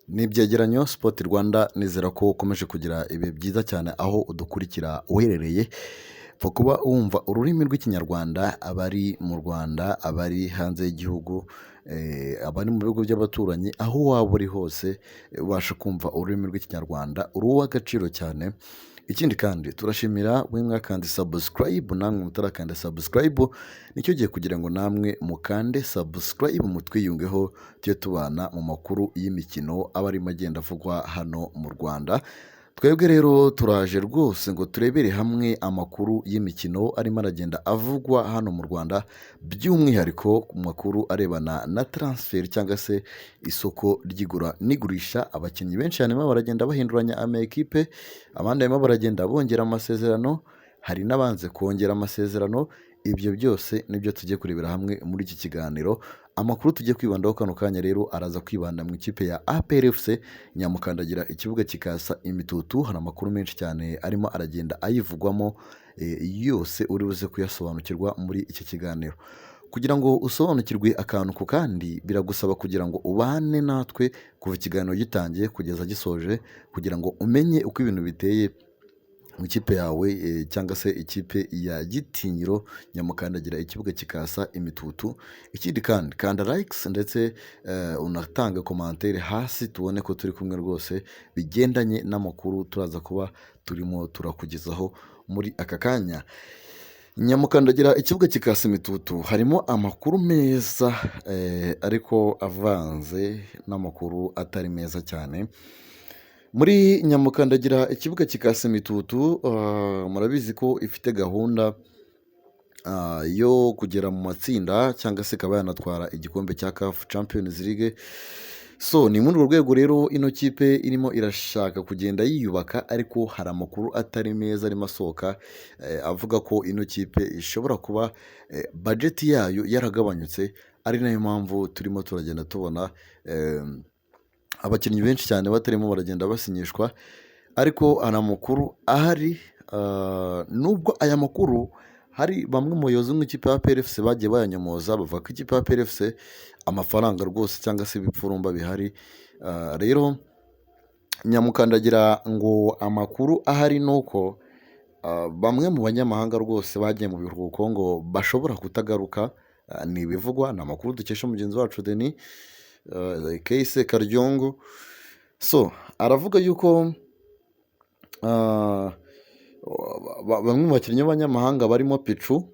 Ni ibyegeranyo Sport Rwanda nizera ko ukomeje kugira ibihe byiza cyane aho udukurikira uherereye, pfa kuba wumva ururimi rw'Ikinyarwanda, abari mu Rwanda, abari hanze y'igihugu, abari mu bihugu by'abaturanyi, aho waba uri hose ubasha kumva ururimi rw'Ikinyarwanda, uri uw'agaciro cyane. Ikindi kandi turashimira mwe mwakanze subscribe, namwe mutarakanda subscribe, nicyo gihe kugira ngo namwe mukande subscribe mutwiyungeho, tujye tubana mu makuru y'imikino aba arimo agenda avugwa hano mu Rwanda. Twebwe rero turaje rwose ngo turebere hamwe amakuru y'imikino arimo aragenda avugwa hano mu Rwanda, by'umwihariko ku makuru arebana na transfer cyangwa se isoko ry'igura n'igurisha. Abakinnyi benshi barimo baragenda bahinduranya amakipe, abandi barimo baragenda bongera amasezerano, hari n'abanze kongera amasezerano. Ibyo byose nibyo tugiye kurebera hamwe muri iki kiganiro. Amakuru tugiye kwibandaho kano kanya rero araza kwibanda mu ikipe ya APR FC Nyamukandagira, ikibuga kikasa imitutu. Hari amakuru menshi cyane arimo aragenda ayivugwamo, yose uri buze kuyasobanukirwa muri iki kiganiro. Kugira ngo usobanukirwe akantu ku kandi, biragusaba kugira ngo ubane natwe kuva ikiganiro gitangiye kugeza gisoje, kugira ngo umenye uko ibintu biteye mu ikipe yawe, cyangwa se ikipe ya Gitinyiro Nyamukandagira, ikibuga kikasa imitutu. Ikindi kandi kanda likes ndetse unatanga komantere hasi, tubone ko turi kumwe rwose, bigendanye n'amakuru turaza kuba turimo turakugezaho muri aka kanya. Nyamukandagira, ikibuga kikasa imitutu, harimo amakuru meza ariko avanze n'amakuru atari meza cyane. Muri Nyamukandagira, ikibuga kikasa imitutu, murabizi ko ifite gahunda yo kugera mu matsinda cyangwa se ikaba yanatwara igikombe cya CAF Champions League. So ni muri urwo rwego rero ino kipe irimo irashaka kugenda yiyubaka, ariko hari amakuru atari meza arimo asohoka, avuga ko ino kipe ishobora kuba budget yayo yaragabanyutse, ari nayo mpamvu turimo turagenda tubona abakinnyi benshi cyane batarimo baragenda basinyishwa. Ariko hari amakuru ahari, nubwo aya makuru hari bamwe mu bayobozi b'ikipe ya APR FC bagiye bayanyomoza, bavuga ko ikipe ya APR FC amafaranga rwose cyangwa se ibipfurumba bihari. Rero Nyamukandagira ngo amakuru ahari ni uko bamwe mu banyamahanga rwose bagiye mu biruhuko ngo bashobora kutagaruka. Ni ibivugwa, ni amakuru dukesha mugenzi wacu Denis Kayise Karyongo. So aravuga yuko bamwe mu bakinnyi b'abanyamahanga barimo Pichu,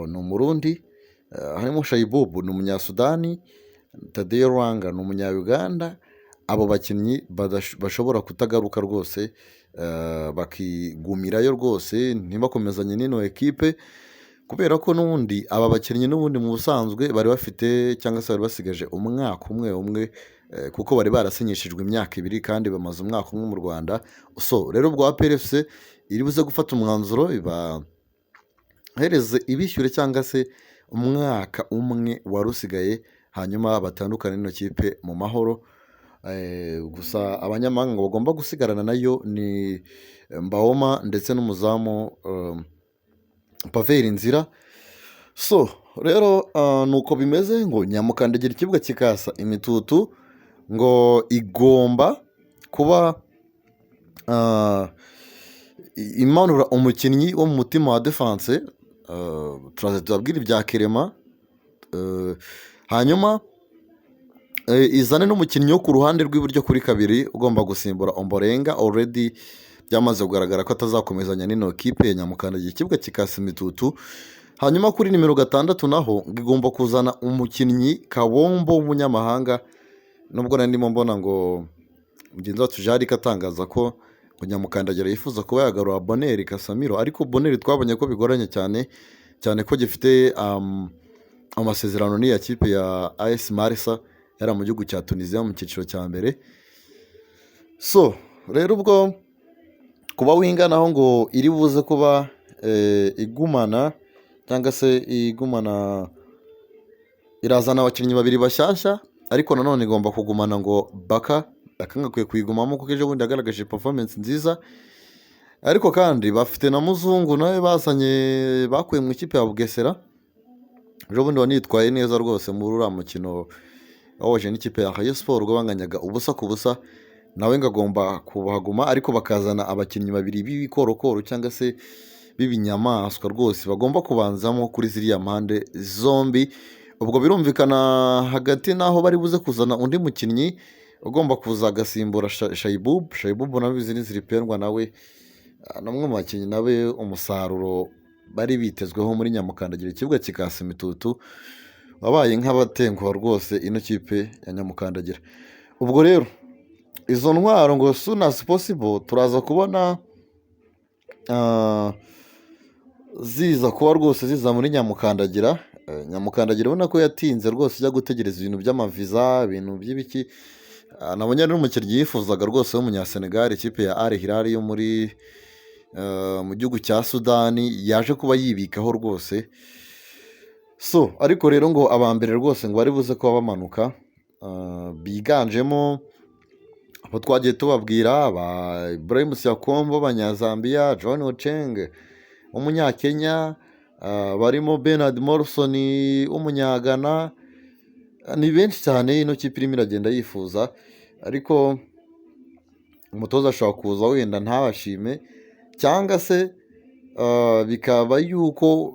ni Umurundi, harimo Shaibubu ni Umunyasudani, Tadeo Rwanga ni Umunya-Uganda. Abo bakinnyi bashobora kutagaruka rwose, bakigumirayo rwose ntibakomezanye n'ino ekipe, kubera ko n'ubundi aba bakinnyi n'ubundi mu busanzwe bari bafite cyangwa se bari basigaje umwaka umwe, kuko bari barasinyishijwe imyaka 2 kandi bamaze umwaka umwe mu Rwanda. So rero ubwo APR FC iri buze gufata umwanzuro, ibahereze ibishyure cyangwa se umwaka umwe wari usigaye, hanyuma batandukane n'ino kipe mu mahoro. Gusa abanyamahanga bagomba gusigarana nayo ni Mbahoma ndetse n'umuzamu Paveri Nzira. So rero nuko bimeze, ngo Nyamukandagira ikibuga kikasa imitutu, ngo igomba kuba imanura umukinnyi wo mu mutima wa defense. Turaza tubabwira ibya Kerema, hanyuma izane n'umukinnyi wo ku ruhande rw'iburyo kuri kabiri ugomba gusimbura Ombolenga. Already byamaze kugaragara ko atazakomezanya n'ino kipe ya Nyamukandagira ikibuga kikasa imitutu. Hanyuma kuri nimero 6 naho igomba kuzana umukinnyi Kabombo w'umunyamahanga, nubwo ndimo mbona ngo mugenzi wacu Jari katangaza ko ngo Nyamukandagira yifuza kuba yagarura Bonheur Casemiro, ariko Bonheur twabonye ko bigoranye cyane ko gifite amasezerano n'iya kipe ya AS Marsa yari mu gihugu cya Tunisia mu cyiciro cya mbere. So rero ubwo kuba winganaho ngo iri buze kuba igumana cyangwa se irazana abakinnyi 2 bashyashya, ariko nanone igomba kugumana ngo Baka akangakwiye kuyigumamo kuko ejo bundi yagaragaje performance nziza. Ariko kandi bafite na Muzungu nawe bakuye mu ikipe ya Bugesera, ejo bundi wanitwaye neza rwose muri uriya mukino bahoje n'ikipe ya Rayon Sport ubwo banganyaga ubusa ku busa, nawe ngo agomba kuhaguma ariko bakazana abakinnyi babiri b'ibikorokoro cyangwa se b'ibinyamaswa rwose bagomba kubanzamo kuri ziriya mpande zombi. Ubwo birumvikana hagati n'aho bari buze kuzana undi mukinnyi ugomba kuza agasimbura Shaibubu nawe izi ni ziripendwa nawe namwe mu bakinnyi nawe umusaruro bari bitezweho muri Nyamukandagira ikibuga kikasa imitutu wabaye nk'abatenguha rwose ino kipe ya Nyamukandagira. Ubwo rero izo ntwaro ngo soon as possible turaza kubona ziza kuba rwose ziza muri Nyamukandagira. Nyamukandagira ubona ko yatinze rwose ijya gutegereza ibintu by'amaviza ibintu by'ibiki. Nabonye ari n'umukinnyi yifuzaga rwose w'umunyasenegal ikipe ya Al Hilal yo muri mu gihugu cya Sudani yaje kuba yibikaho rwose. So ariko rero ngo abambere rwose ngo bari buze kuba bamanuka biganjemo abo twagiye tubabwira ba Ibrahim Siakombo Banyazambiya, John Ocheng umunyakenya, barimo Bernard Morrison w'umunyagana. Ni benshi cyane ino kipe irimo iragenda yifuza, ariko umutoza ashobora kuza wenda ntabashime cyangwa se bikaba yuko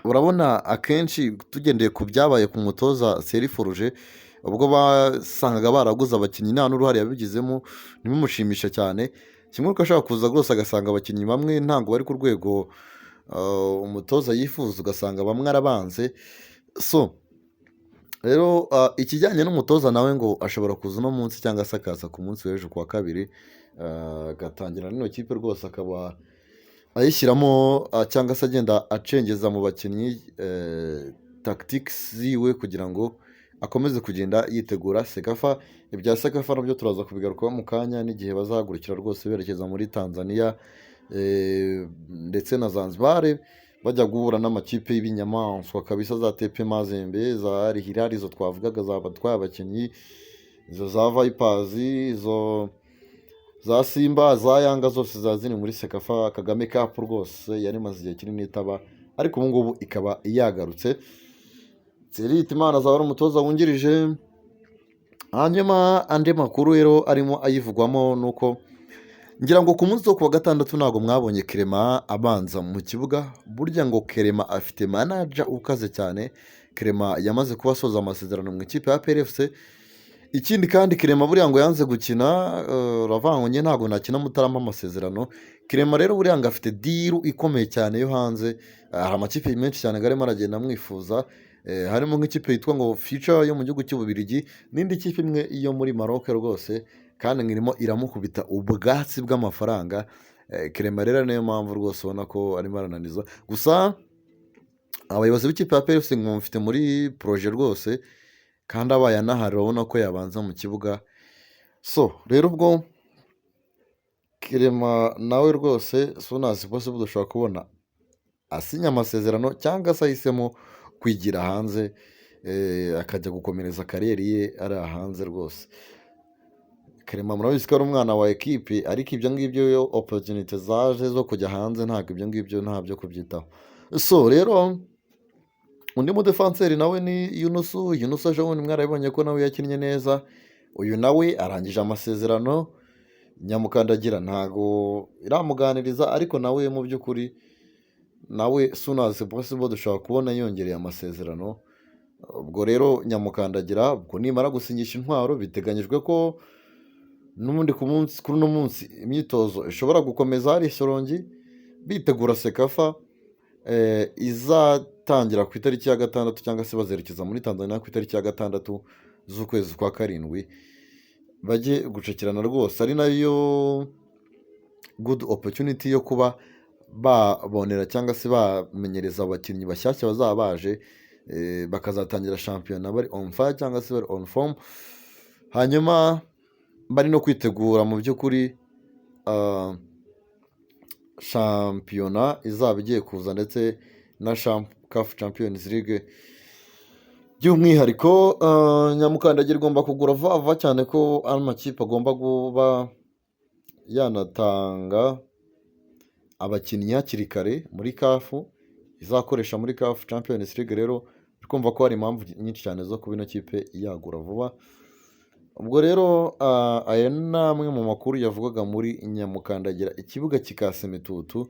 urabona akenshi tugendeye ku byabaye ku mutoza Serifuruje ubwo basangaga baraguze abakinnyi nta n'uruhare yabigizemo ntibimushimisha cyane. Kimwe ko ashobora kuza rwose agasanga abakinnyi bamwe ntabwo bari ku rwego umutoza yifuza, ugasanga bamwe arabanze. So rero ikijyanye n'umutoza nawe ngo ashobora kuza uno munsi cyangwa se akaza ku munsi w'ejo kuwa kabiri agatangira n'ino kipe rwose akaba ayishyiramo cyangwa se agenda acengeza mu bakinnyi tactics ziwe kugira ngo akomeze kugenda yitegura Sekafa. Ibya Sekafa nabyo turaza kubigarukaho mu kanya n'igihe bazahagurukira rwose berekeza muri Tanzania ndetse na Zanzibar bajya guhura n'amakipe y'ibinyamaswa kabisa za TP Mazembe za Al Hilal izo twavugaga zabatwaye abakinnyi, izo za Vipers, izo za Simba, za Yanga zose za ziri muri Sekafa Kagame Cup rwose yari maze igihe kinini itaba, ariko ubu ngubu ikaba yagarutse. Thierry Hitimana azaba ari umutoza wungirije. Hanyuma andi makuru rero arimo ayivugwamo nuko ngira ngo ku munsi wo kuwa gatandatu ntabwo mwabonye Clement abanza mu kibuga. Burya ngo Clement afite manager ukaze cyane. Clement yamaze kuba asoza amasezerano mu ikipe ya PRFC. Ikindi kandi Clement buriya ngo yanze gukina ravanganye ntabwo nakina mutarama amasezerano. Clement rero buriya ngo afite deal ikomeye cyane yo hanze. Hari amakipe menshi cyane garimo aragenda amwifuza. Harimo nk'ikipe yitwa ngo Future yo mu gihugu cy'Ububiligi n'indi kipe imwe iyo muri Maroc rwose, kandi ngirimo iramukubita ubwatsi bw'amafaranga. Clement rero niyo mpamvu rwose ubona ko arimo arananiza. Gusa abayobozi b'ikipe ya PFC ngo mufite muri projet rwose, kandi abaye anahari urabona ko yabanza mu kibuga. So rero ubwo Clement nawe rwose soon as possible dushobora kubona asinya amasezerano cyangwa se ahisemo kwigira hanze akajya gukomereza kariyeri ye ari hanze rwose. Clement murabizi ko ari umwana wa ekipi, ariko ibyo ngibyo yo opportunity zaje zo kujya hanze ntabwo ibyo ngibyo ntabyo kubyitaho. So rero undi mudefanseri nawe ni Yunusu ejo bundi mwarabibonye ko nawe yakinnye neza. Uyu nawe arangije amasezerano. Nyamukandagira ntago iramuganiriza, ariko nawe mu by'ukuri nawe soon as possible dushobora kubona yongereye amasezerano. Ubwo rero Nyamukandagira ubwo nimara gusinyisha intwaro biteganyijwe ko n'ubundi kuri uno munsi imyitozo ishobora gukomeza hari Shyorongi bitegura Sekafa izatangira ku itariki ya gatandatu cyangwa se bazerekeza muri Tanzania ku itariki ya gatandatu z'ukwezi kwa karindwi bajye gucakirana rwose. Ari nayo good opportunity yo kuba babonera cyangwa se bamenyereza abakinnyi bashyashya bazaba baje bakazatangira shampiyona bari on fire cyangwa se bari on form, hanyuma bari no kwitegura mu by'ukuri shampiyona izaba igiye kuza ndetse na CAF Champions League. By'umwihariko Nyamukandagira igomba kugura vuba cyane ko amakipe agomba kuba yanatanga abakinnyi hakiri kare muri CAF izakoresha muri CAF Champions League. Rero twumva ko hari impamvu nyinshi cyane zo kuba ino kipe yagura vuba. Ubwo rero aya ni amwe mu makuru yavugaga muri Nyamukandagira, ikibuga kikasa imitutu.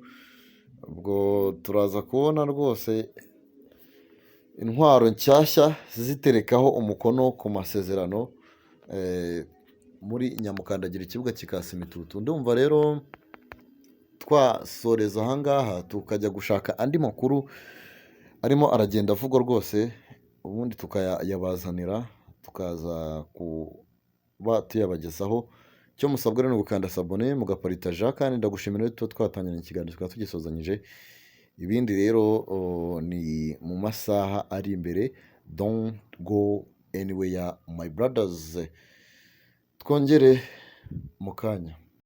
Ubwo turaza kubona rwose intwaro nshyashya ziterekaho umukono ku masezerano muri Nyamukandagira, ikibuga kikasa imitutu. Ndumva rero twasoreza ahangaha tukajya gushaka andi makuru arimo aragenda avugwa rwose, ubundi tukayabazanira tukaza kuba tuyabagezaho. Icyo musabwa rero ni ugukanda sabone mugaparitaja, kandi ndagushimira rero tuba twatangiranye ikiganiro tukaba tugisozanyije. Ibindi rero ni mu masaha ari imbere. Don't go anywhere my brothers, twongere mu kanya.